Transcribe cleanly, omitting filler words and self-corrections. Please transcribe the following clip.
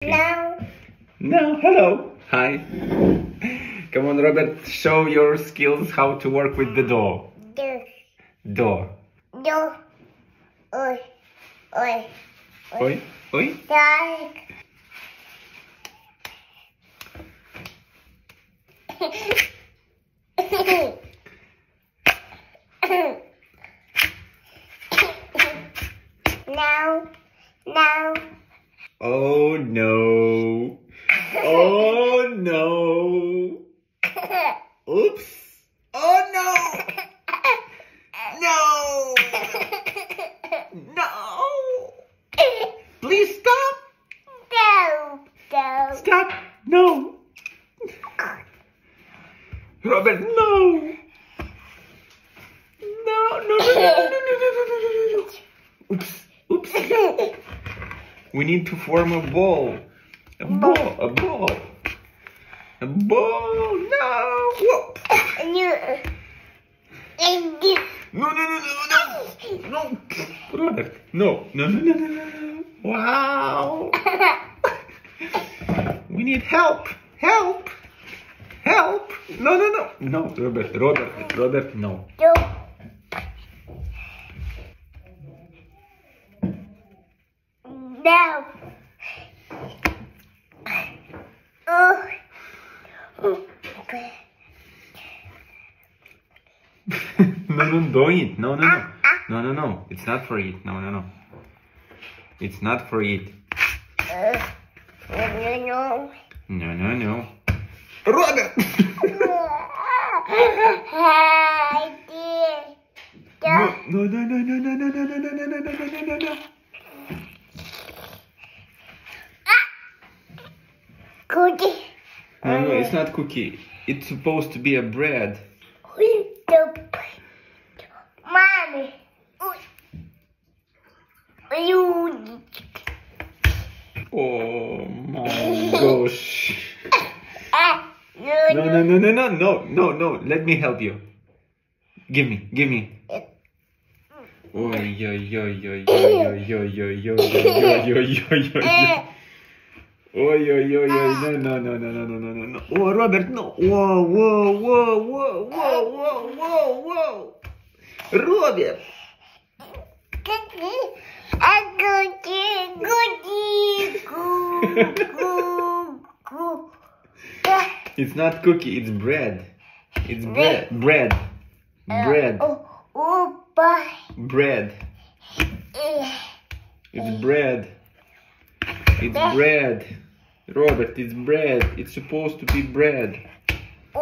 No. No, hello. Hi. Come on, Robert, show your skills how to work with the door. Door. Do. Oi. Oi. Oi? Oi? Dark. No. No. Oh no. Oh no. Oops. Oh no. No. No. Please stop. No. No. Stop. No. Robert, no. No, no, no, no, no, no, no, no, no, no. Oops. Oops. We need to form a ball. A ball. A ball. A ball. No. Whoa. No, no, no, no, no. No. Robert. No. No, no, no, no, no. Wow. We need help. Help. Help. No, no, no. No, Robert. Robert. Robert, no. No. No. Oh. No, no, don't eat. No, no, no. No, no, no. It's not for eat. No, no, no. It's not for eat. No. No, no, no. Robert! I did. No, no, no, no, no, no, no, no, no, no, no, no, no, no, no. Cookie. No, no, it's not cookie. It's supposed to be a bread. Mommy. You. Oh my gosh. No. No, no, no, no, no, no, no, no. Let me help you. Give me, give me. Oi, oi, oi, oi, oi, oi, oi, oi, oi, oi, oi, oi, oi. Oi, oi, oi, oi, no, no, no, no, no, no, no, no, no. Oh, Robert, no. Whoa, whoa, whoa, whoa, whoa, whoa, whoa, whoa. Robert. It's not cookie, it's bread. It's bread. Bread. Bread. Bread. It's bread. It's bread. Robert, it's bread. It's supposed to be bread.